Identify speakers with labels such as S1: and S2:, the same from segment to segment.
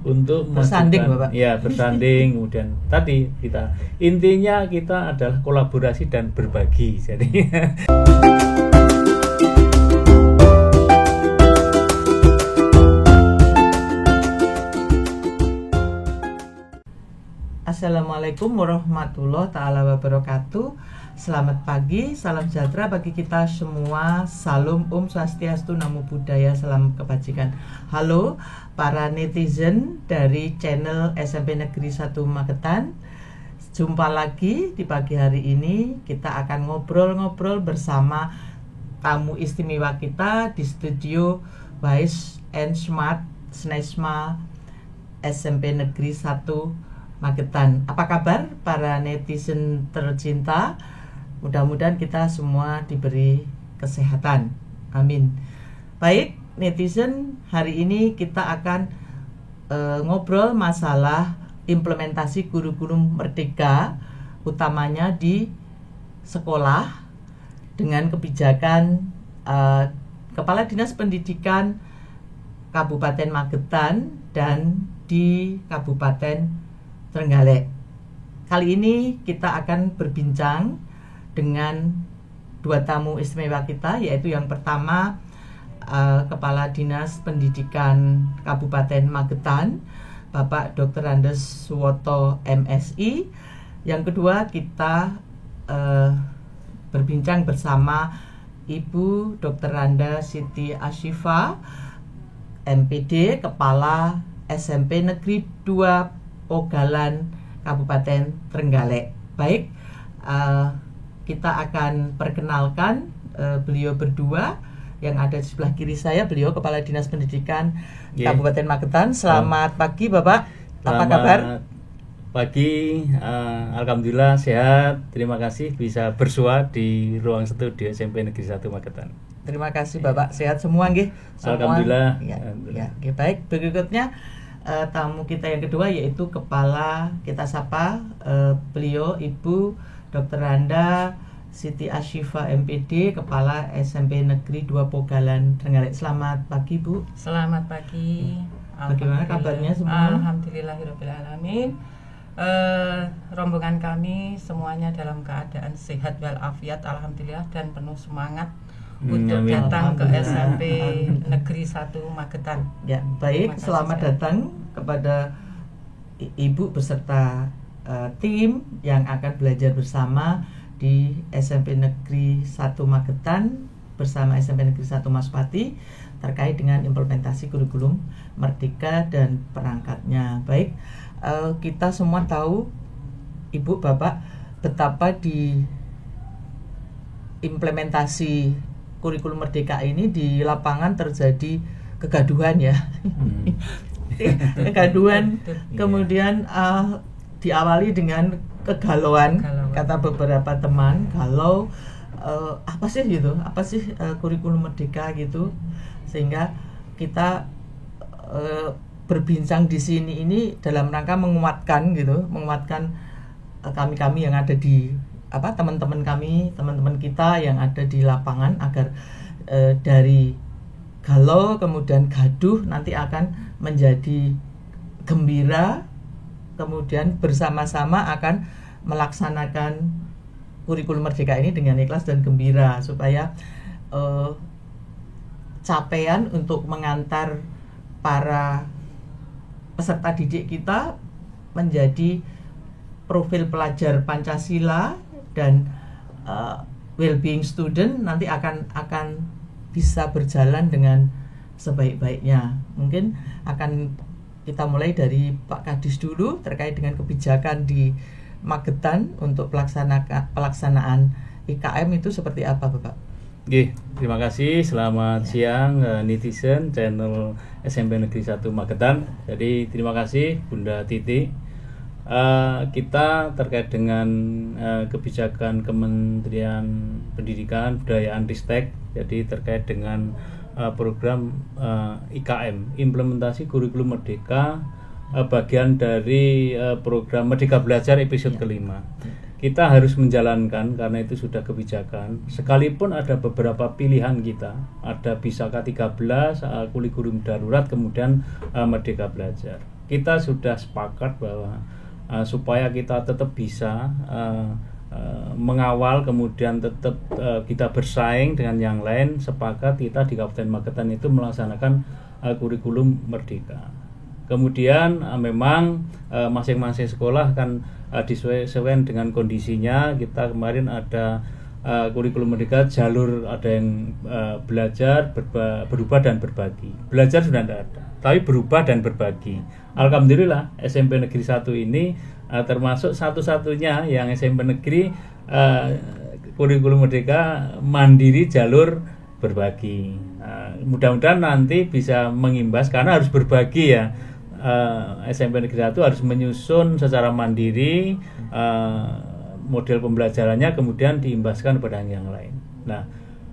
S1: untuk
S2: bersanding,
S1: memajukan,
S2: Bapak.
S1: ya bersanding. Kemudian tadi intinya kita adalah kolaborasi dan berbagi. Jadi
S2: Assalamualaikum warahmatullahi ta'ala wabarakatuh. Selamat pagi, salam sejahtera bagi kita semua. Salam Om Swastiastu, Namo Buddhaya, salam kebajikan. Halo para netizen dari channel SMP Negeri 1 Magetan. Jumpa lagi di pagi hari ini. Kita akan ngobrol-ngobrol bersama tamu istimewa kita di studio Wise and Smart SNESMA SMP Negeri 1 Magetan. Apa kabar para netizen tercinta? Mudah-mudahan kita semua diberi kesehatan. Amin. Baik, netizen, hari ini kita akan ngobrol masalah implementasi kurikulum Merdeka, utamanya di sekolah dengan kebijakan Kepala Dinas Pendidikan Kabupaten Magetan dan di Kabupaten Trenggalek. Kali ini kita akan berbincang dengan dua tamu istimewa kita, yaitu yang pertama Kepala Dinas Pendidikan Kabupaten Magetan, Bapak Dr. Andes Suwoto MSI. Yang kedua kita berbincang bersama Ibu Dr. Randa Siti Ashifa MPD, Kepala SMP Negeri 2 Ogalan Kabupaten Trenggalek. Baik, kita akan perkenalkan beliau berdua. Yang ada di sebelah kiri saya, beliau Kepala Dinas Pendidikan Kabupaten Magetan. Selamat pagi Bapak, apa kabar?
S1: Pagi, alhamdulillah sehat. Terima kasih bisa bersua di ruang studio SMP Negeri 1 Magetan.
S2: Terima kasih Bapak, sehat semua nggih?
S1: Alhamdulillah.
S2: Ya, baik. Berikutnya tamu kita yang kedua yaitu kepala, kita sapa beliau Ibu Dr. Randa Siti Ashifa MPD, Kepala SMP Negeri 2 Pogalan Trenggalek. Selamat pagi Bu.
S3: Selamat pagi.
S2: Bagaimana kabarnya semua?
S3: Alhamdulillahirobbilalamin. Rombongan kami semuanya dalam keadaan sehat walafiat, alhamdulillah, dan penuh semangat untuk datang ke SMP Negeri 1 Magetan.
S2: Ya, baik. Selamat datang kepada Ibu beserta tim yang akan belajar bersama di SMP Negeri 1 Magetan bersama SMP Negeri 1 Maspati terkait dengan implementasi kurikulum Merdeka dan perangkatnya. Baik, kita semua tahu, Ibu, Bapak, betapa di implementasi kurikulum Merdeka ini di lapangan terjadi kegaduhan ya. Kegaduhan, kemudian diawali dengan kegalauan. Kata beberapa teman, kalau apa sih kurikulum Merdeka gitu, sehingga kita berbincang di sini ini dalam rangka menguatkan kami yang ada di teman-teman kita yang ada di lapangan, agar dari galau kemudian gaduh nanti akan menjadi gembira, kemudian bersama-sama akan melaksanakan kurikulum Merdeka ini dengan ikhlas dan gembira, supaya capaian untuk mengantar para peserta didik kita menjadi profil pelajar Pancasila dan well-being student nanti akan bisa berjalan dengan sebaik-baiknya. Mungkin akan kita mulai dari Pak Kadis dulu terkait dengan kebijakan di Magetan untuk pelaksanaan IKM itu seperti apa, Bapak?
S1: Terima kasih. Selamat siang netizen channel SMP Negeri 1 Magetan. Jadi terima kasih Bunda Titi. Kita terkait dengan kebijakan Kementerian Pendidikan Kebudayaan Ristek, jadi terkait dengan program IKM, implementasi kurikulum Merdeka, bagian dari program Merdeka Belajar episode kelima. Kita harus menjalankan karena itu sudah kebijakan, sekalipun ada beberapa pilihan kita, ada bisa K13, kurikulum darurat, kemudian Merdeka Belajar. kita sudah sepakat bahwa supaya kita tetap bisa mengawal, kemudian tetap kita bersaing dengan yang lain, sepakat kita di Kabupaten Magetan itu melaksanakan kurikulum Merdeka. Kemudian memang masing-masing sekolah kan disesuaikan dengan kondisinya. Kita kemarin ada kurikulum Merdeka jalur, ada yang belajar, berubah dan berbagi. Belajar sudah tidak ada, tapi berubah dan berbagi. Alhamdulillah SMP Negeri 1 ini termasuk satu-satunya yang SMP Negeri kurikulum Merdeka mandiri jalur berbagi. Mudah-mudahan nanti bisa mengimbas, karena harus berbagi ya. SMP Negeri 1 harus menyusun secara mandiri model pembelajarannya, kemudian diimbaskan kepada yang lain. Nah,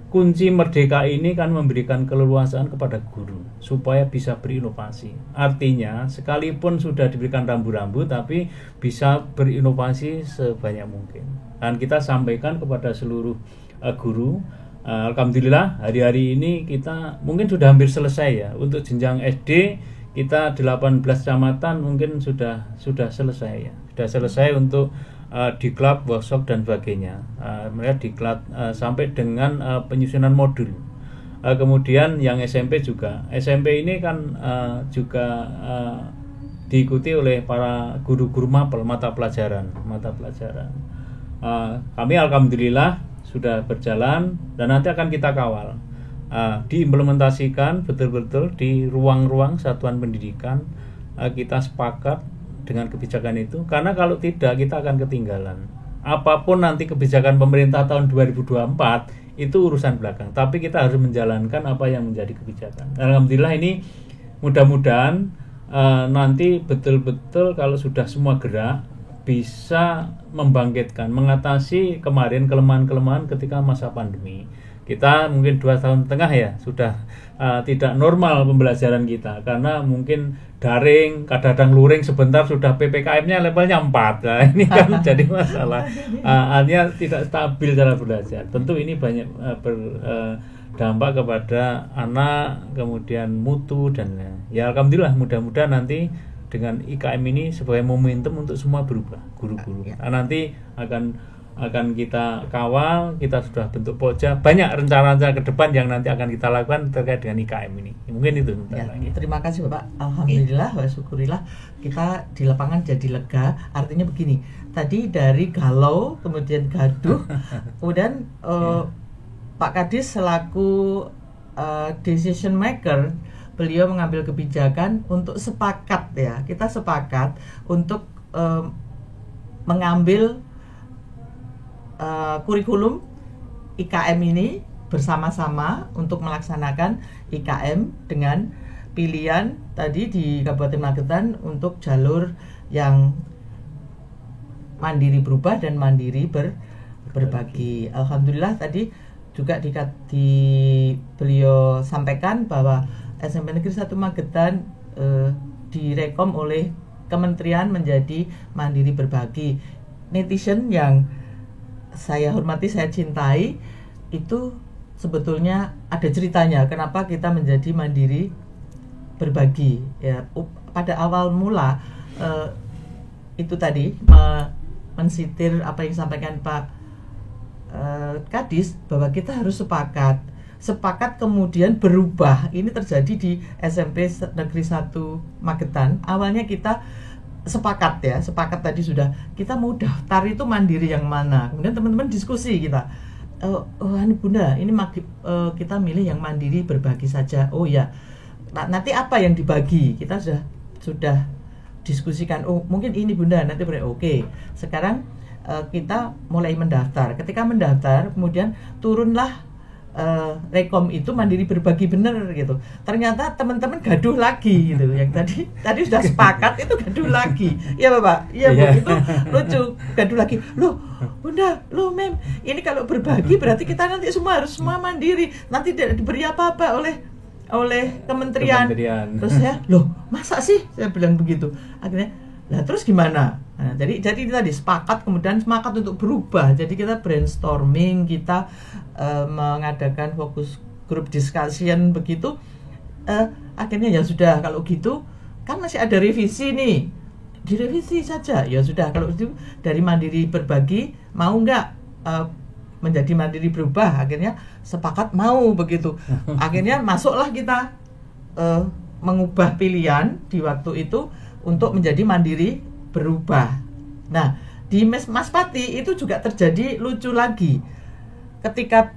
S1: kunci Merdeka ini kan memberikan keleluasaan kepada guru supaya bisa berinovasi. Artinya, sekalipun sudah diberikan rambu-rambu, tapi bisa berinovasi sebanyak mungkin. Dan kita sampaikan kepada seluruh guru. Alhamdulillah hari-hari ini kita mungkin sudah hampir selesai ya. Untuk jenjang SD kita 18 kecamatan mungkin sudah selesai ya. Sudah selesai untuk diklat, workshop dan sebagainya. Mereka diklat sampai dengan penyusunan modul. Kemudian yang SMP juga. SMP ini kan juga diikuti oleh para guru-guru mapel mata pelajaran. Kami alhamdulillah sudah berjalan dan nanti akan kita kawal. Diimplementasikan betul-betul di ruang-ruang satuan pendidikan. Kita sepakat dengan kebijakan itu, karena kalau tidak kita akan ketinggalan. Apapun nanti kebijakan pemerintah tahun 2024 itu urusan belakang, tapi kita harus menjalankan apa yang menjadi kebijakan. Alhamdulillah ini mudah-mudahan nanti betul-betul kalau sudah semua gerak bisa membangkitkan, mengatasi kemarin kelemahan-kelemahan ketika masa pandemi. Kita mungkin 2,5 tahun ya sudah tidak normal pembelajaran kita, karena mungkin daring, kadang-kadang luring, sebentar sudah PPKM-nya levelnya 4. Nah, ini kan jadi masalah. Artinya tidak stabil cara belajar. Tentu ini banyak berdampak kepada anak, kemudian mutu dan ya alhamdulillah mudah-mudahan nanti dengan IKM ini sebagai momentum untuk semua berubah, guru-guru. Nanti akan kita kawal, kita sudah bentuk pokja, banyak rencana-rencana ke depan yang nanti akan kita lakukan terkait dengan IKM ini. Mungkin itu lagi.
S2: Terima kasih Bapak. Alhamdulillah wa syukurillah kita di lapangan jadi lega. Artinya begini, tadi dari galau kemudian gaduh, kemudian Pak Kadis selaku decision maker, beliau mengambil kebijakan untuk sepakat ya. Kita sepakat untuk mengambil kurikulum IKM ini bersama-sama untuk melaksanakan IKM dengan pilihan tadi di Kabupaten Magetan untuk jalur yang mandiri berubah dan mandiri berbagi. Alhamdulillah tadi juga beliau sampaikan bahwa SMP Negeri 1 Magetan direkom oleh kementerian menjadi mandiri berbagi. Netizen yang saya hormati, saya cintai, itu sebetulnya ada ceritanya kenapa kita menjadi mandiri berbagi ya. Pada awal mula itu tadi mensitir apa yang disampaikan Pak Kadis, bahwa kita harus sepakat kemudian berubah. Ini terjadi di SMP Negeri 1 Magetan. Awalnya kita sepakat tadi sudah, kita mau daftar itu mandiri yang mana, kemudian teman-teman diskusi kita, Bunda ini kita milih yang mandiri berbagi saja. Oh ya, nanti apa yang dibagi kita sudah diskusikan. Oh mungkin ini Bunda, nanti oke. Sekarang kita mulai mendaftar. Ketika mendaftar kemudian turunlah rekom itu mandiri berbagi bener gitu. Ternyata teman-teman gaduh lagi gitu. Yang tadi sudah sepakat itu gaduh lagi. Iya Bapak, iya Bu, itu lucu. Gaduh lagi. Loh, Bunda, loh Mem, ini kalau berbagi berarti kita nanti harus semua mandiri. Nanti tidak diberi apa-apa oleh kementerian. Terus saya, loh, masa sih? Saya bilang begitu. Akhirnya, lah terus gimana? Nah, jadi tadi sepakat, kemudian semangat untuk berubah. Jadi kita brainstorming, kita mengadakan fokus group discussion begitu. Akhirnya ya sudah, kalau gitu kan masih ada revisi nih, direvisi saja. Ya sudah, kalau itu dari Mandiri Berbagi mau nggak menjadi Mandiri Berubah, akhirnya sepakat mau begitu. Akhirnya masuklah kita mengubah pilihan di waktu itu untuk menjadi Mandiri Berubah. Nah, di Mas Pati itu juga terjadi lucu lagi. Ketika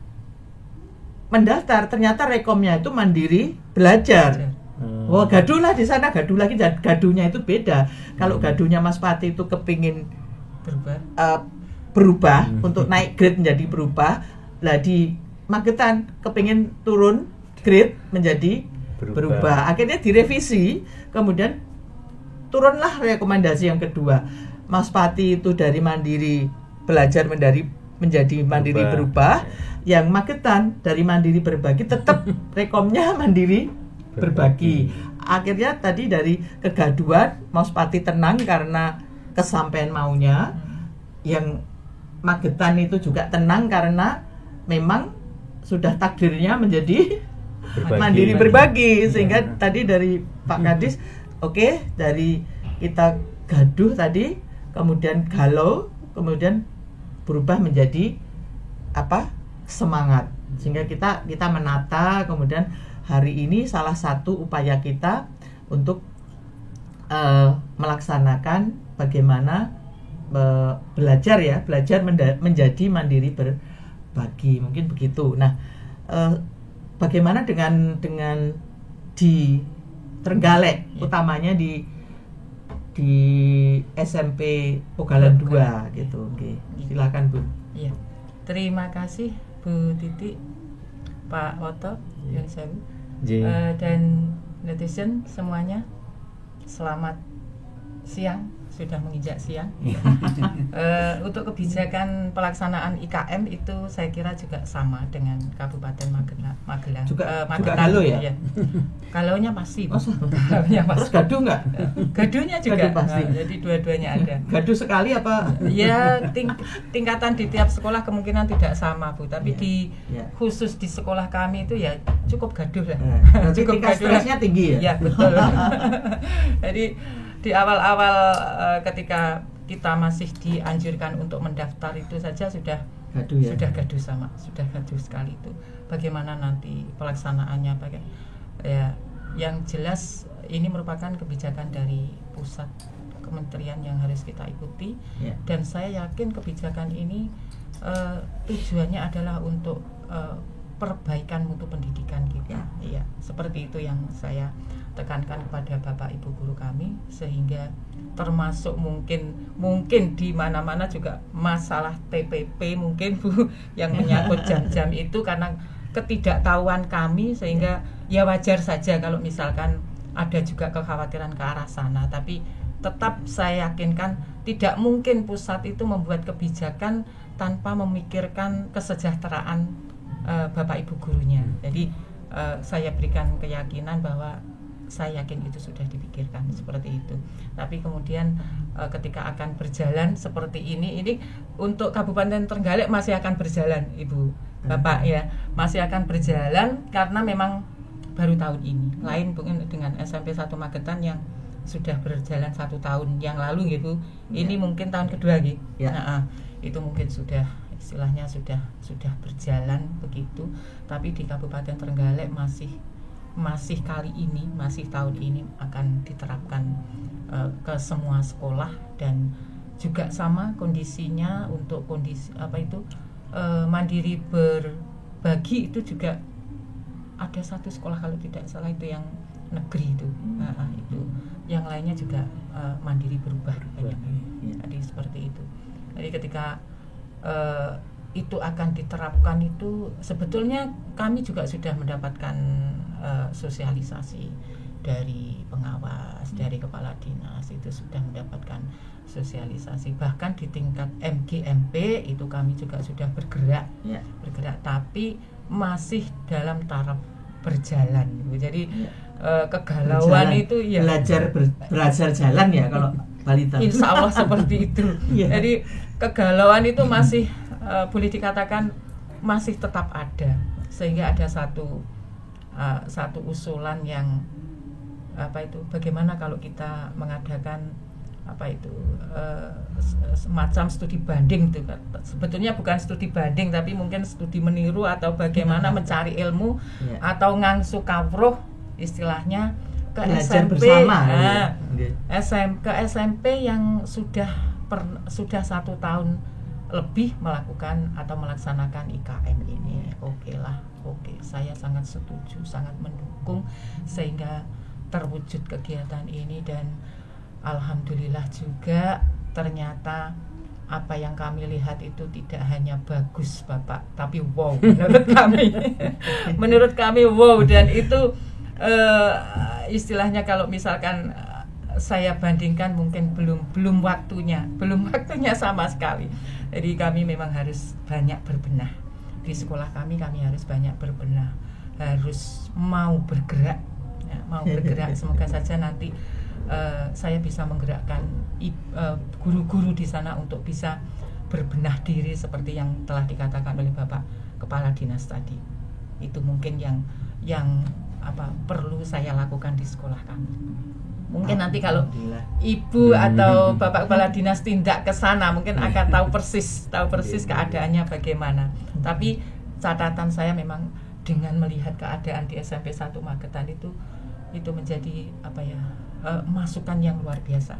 S2: mendaftar ternyata rekomnya itu Mandiri Belajar. Wah, gaduh lah di sana, gaduh lagi, dan gaduhnya itu beda. Kalau gaduhnya Mas Pati itu kepingin berubah untuk naik grade menjadi berubah, lah di Magetan kepingin turun grade menjadi berubah. Akhirnya direvisi, kemudian turunlah rekomendasi yang kedua. Mas Pati itu dari Mandiri Belajar menjadi Mandiri Berubah. Yang Magetan dari Mandiri Berbagi tetap rekomnya Mandiri Berbagi. Akhirnya tadi dari kegaduhan, Mas Pati tenang karena kesampaian maunya. Yang Magetan itu juga tenang karena memang sudah takdirnya menjadi Mandiri Berbagi. Sehingga tadi dari Pak Kadis, oke, dari kita gaduh tadi, kemudian galau, kemudian berubah menjadi semangat. Sehingga kita menata, kemudian hari ini salah satu upaya kita untuk melaksanakan bagaimana belajar menjadi Mandiri Berbagi, mungkin begitu. Nah, bagaimana dengan di Trenggalek, utamanya di SMP Ogalan 2 gitu. Oke. Silakan, Bu.
S3: Iya. Terima kasih Bu Titi, Pak Oto, Yun Sewu, dan netizen semuanya. Selamat siang, sudah menginjak siang. Untuk kebijakan pelaksanaan IKM itu saya kira juga sama dengan Kabupaten Magelang.
S2: Juga galau ya?
S3: Iya. Galaunya pasti.
S2: Galaunya pasti. Terus gaduh nggak?
S3: Gaduhnya juga.
S2: Gaduh pasti.
S3: Jadi dua-duanya ada.
S2: Gaduh sekali apa?
S3: Ya, tingkatan di tiap sekolah kemungkinan tidak sama, Bu. Tapi khusus di sekolah kami itu ya cukup gaduh lah.
S2: Cukup tingkat stresnya tinggi ya?
S3: Ya, betul. Jadi di awal-awal ketika kita masih dianjurkan untuk mendaftar itu saja sudah gaduh ya? Sudah gaduh sekali itu. Bagaimana nanti pelaksanaannya ya, yang jelas ini merupakan kebijakan dari pusat kementerian yang harus kita ikuti, dan saya yakin kebijakan ini tujuannya adalah untuk perbaikan mutu pendidikan kita. Iya, seperti itu yang saya tekankan kepada Bapak Ibu guru kami, sehingga termasuk mungkin di mana-mana juga masalah TPP mungkin, Bu, yang menyangkut jam-jam itu karena ketidaktahuan kami, sehingga ya wajar saja kalau misalkan ada juga kekhawatiran ke arah sana. Tapi tetap saya yakinkan tidak mungkin pusat itu membuat kebijakan tanpa memikirkan kesejahteraan Bapak Ibu gurunya. Jadi saya berikan keyakinan bahwa saya yakin itu sudah dipikirkan seperti itu. Tapi kemudian ketika akan berjalan seperti ini untuk Kabupaten Trenggalek masih akan berjalan, Ibu Bapak, ya, masih akan berjalan karena memang baru tahun ini. Lain mungkin dengan SMP 1 Magetan yang sudah berjalan 1 tahun yang lalu, Ibu. Ini mungkin tahun kedua, gitu. Nah, itu mungkin sudah istilahnya sudah berjalan begitu. Tapi di Kabupaten Trenggalek masih kali ini, masih tahun ini akan diterapkan ke semua sekolah, dan juga sama kondisinya untuk kondisi Mandiri Berbagi itu juga ada 1 sekolah kalau tidak salah itu yang negeri itu. Itu yang lainnya juga Mandiri Berubah. Jadi seperti itu. Jadi ketika itu akan diterapkan itu sebetulnya kami juga sudah mendapatkan sosialisasi dari pengawas, dari kepala dinas, itu sudah mendapatkan sosialisasi. Bahkan di tingkat MGMP itu kami juga sudah bergerak, tapi masih dalam taraf berjalan. Jadi kegalauan
S2: berjalan,
S3: itu ya
S2: belajar jalan ya kalau balita.
S3: Insya Allah seperti itu. Jadi kegalauan itu masih boleh dikatakan masih tetap ada, sehingga ada satu usulan yang bagaimana kalau kita mengadakan semacam studi banding itu, sebetulnya bukan studi banding tapi mungkin studi meniru atau bagaimana mencari ilmu atau ngangsu kawruh istilahnya ke SMP bersama, ke SMP yang sudah 1 tahun lebih melakukan atau melaksanakan IKM ini. Oke, saya sangat setuju, sangat mendukung sehingga terwujud kegiatan ini, dan alhamdulillah juga ternyata apa yang kami lihat itu tidak hanya bagus Bapak, tapi wow menurut kami wow, dan itu istilahnya kalau misalkan saya bandingkan mungkin belum waktunya sama sekali. Jadi kami memang harus banyak berbenah di sekolah kami harus banyak berbenah, harus mau bergerak. Semoga saja nanti saya bisa menggerakkan guru-guru di sana untuk bisa berbenah diri seperti yang telah dikatakan oleh Bapak Kepala Dinas tadi. Itu mungkin yang perlu saya lakukan di sekolah kami. Mungkin nanti kalau Ibu atau Bapak Kepala Dinas tindak ke sana mungkin akan tahu persis keadaannya bagaimana. Tapi catatan saya memang dengan melihat keadaan di SMP 1 Magetan itu menjadi masukan yang luar biasa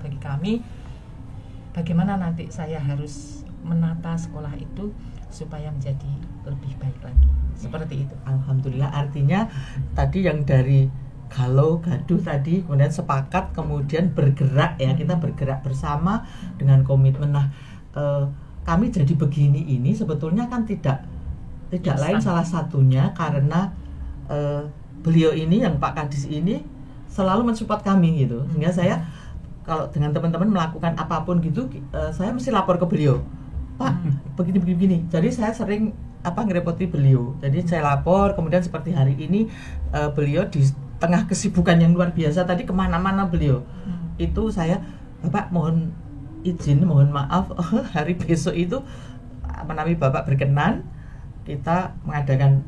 S3: bagi kami. Bagaimana nanti saya harus menata sekolah itu supaya menjadi lebih baik lagi, seperti itu.
S2: Alhamdulillah, artinya tadi yang dari galau gaduh tadi kemudian sepakat, kemudian bergerak ya, kita bergerak bersama dengan komitmen. Nah, kami jadi begini ini sebetulnya kan tidak lain salah satunya karena beliau ini, yang Pak Kadis ini selalu mensupport kami gitu, sehingga saya kalau dengan teman-teman melakukan apapun gitu, saya mesti lapor ke beliau, Pak begini. Jadi saya sering ngerepoti beliau, jadi saya lapor. Kemudian seperti hari ini beliau di tengah kesibukan yang luar biasa tadi kemana-mana beliau, itu saya, Bapak mohon izin, mohon maaf hari besok itu menawi Bapak berkenan kita mengadakan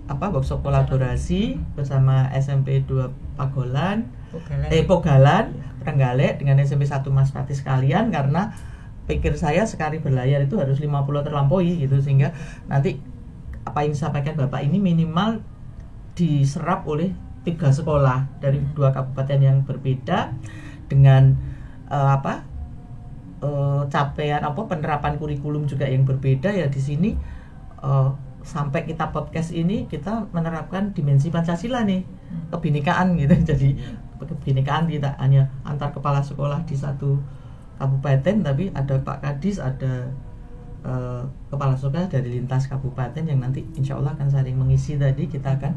S2: workshop kolaborasi bersama SMP 2 Pogalan Trenggalek dengan SMP 1 Mas Pati sekalian, karena pikir saya sekali berlayar itu harus 50 terlampaui gitu, sehingga nanti apa yang disampaikan Bapak ini minimal diserap oleh 3 sekolah dari 2 kabupaten yang berbeda dengan capaian penerapan kurikulum juga yang berbeda ya. Di sini sampai kita podcast ini kita menerapkan dimensi Pancasila nih, kebinekaan gitu. Jadi kebinekaan tidak hanya antar kepala sekolah di satu kabupaten, tapi ada Pak Kadis, ada kepala sekolah dari lintas kabupaten yang nanti insya Allah akan saling mengisi. Tadi kita akan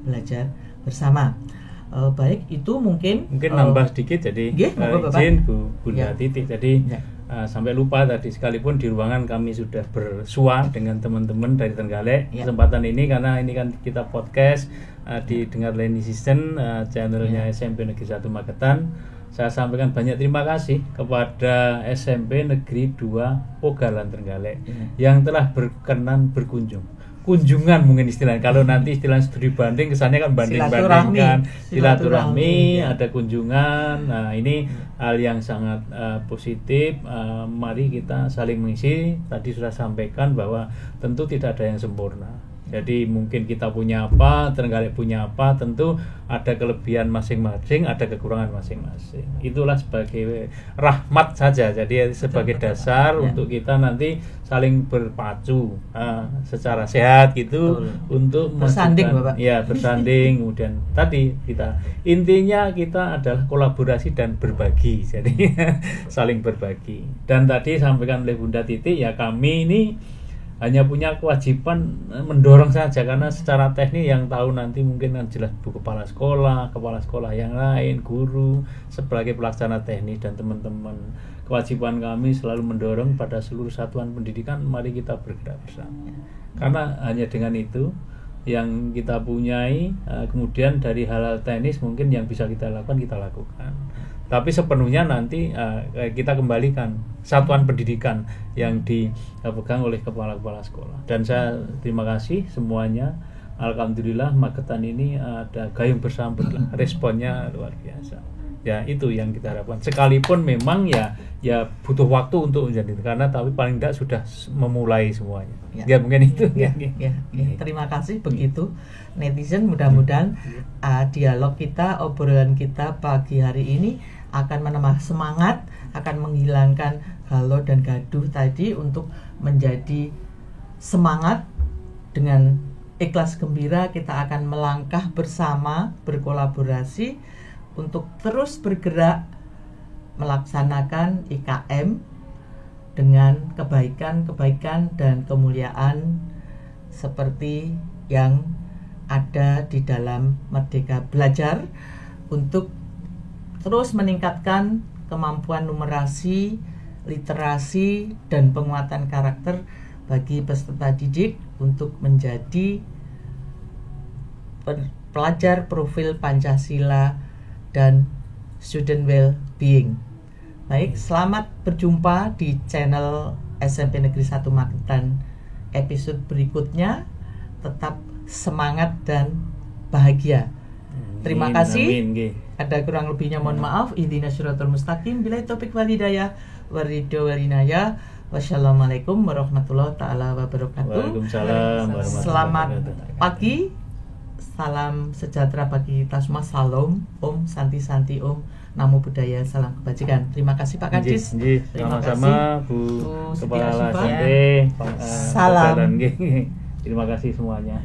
S2: belajar bersama. Baik, itu mungkin
S1: nambah sedikit. Jadi izin Bunda Titi. Jadi sampai lupa tadi, sekalipun di ruangan kami sudah bersua dengan teman-teman dari Trenggalek. Kesempatan ini karena ini kan kita podcast didengar Leni Season channelnya SMP Negeri 1 Magetan. Saya sampaikan banyak terima kasih kepada SMP Negeri 2 Pogalan Trenggalek yang telah berkenan kunjungan mungkin istilahnya. Kalau nanti istilah studi banding kesannya kan banding-bandingkan, silaturahmi, ada kunjungan. Nah, ini hal yang sangat positif. Mari kita saling mengisi. Tadi sudah sampaikan bahwa tentu tidak ada yang sempurna. Jadi mungkin kita punya apa, Trenggalek punya apa, tentu ada kelebihan masing-masing, ada kekurangan masing-masing. Itulah sebagai rahmat saja. Jadi sebagai dasar untuk kita nanti saling berpacu secara sehat gitu. Untuk
S2: bersanding, Bapak.
S1: Ya, bersanding. Kemudian tadi intinya kita adalah kolaborasi dan berbagi. Jadi saling berbagi. Dan tadi sampaikan oleh Bunda Titi, ya kami ini hanya punya kewajiban mendorong saja, karena secara teknis yang tahu nanti mungkin kan jelas bu kepala sekolah yang lain, guru sebagai pelaksana teknis dan teman-teman. Kewajiban kami selalu mendorong pada seluruh satuan pendidikan, mari kita bergerak bersama. Karena hanya dengan itu yang kita punyai, kemudian dari hal-hal teknis mungkin yang bisa kita lakukan. Tapi sepenuhnya nanti kita kembalikan satuan pendidikan yang dipegang oleh kepala-kepala sekolah. Dan saya terima kasih semuanya alhamdulillah Magetan ini ada gayung bersambut lah, responnya luar biasa. Ya itu yang kita harapkan. Sekalipun memang ya butuh waktu untuk menjadi, karena tapi paling tidak sudah memulai semuanya. Ya mungkin itu.
S2: Ya. Terima kasih begitu netizen. Mudah-mudahan dialog kita, obrolan kita pagi hari ini akan menambah semangat, akan menghilangkan galau dan gaduh tadi untuk menjadi semangat. Dengan ikhlas gembira kita akan melangkah bersama, berkolaborasi untuk terus bergerak melaksanakan IKM dengan kebaikan-kebaikan dan kemuliaan seperti yang ada di dalam Merdeka Belajar, untuk terus meningkatkan kemampuan numerasi, literasi, dan penguatan karakter bagi peserta didik untuk menjadi pelajar profil Pancasila dan student well-being. Baik, selamat berjumpa di channel SMP Negeri 1 Magetan episode berikutnya. Tetap semangat dan bahagia. Terima kasih. Ada kurang lebihnya mohon maaf. Ihdinas siratal mustaqim. Billahi taufik wal hidayah. Waridho walinaya. Wassalamualaikum warahmatullahi taala wabarakatuh.
S1: Waalaikumsalam warahmatullahi
S2: Selamat
S1: wabarakatuh.
S2: pagi. Salam sejahtera bagi kita semua. Salam Om, Santi Om, Namo Buddhaya, salam kebajikan. Terima kasih Pak Kadis.
S1: Terima kasih Bu Kepala SMP.
S2: Salam.
S1: Terima kasih semuanya.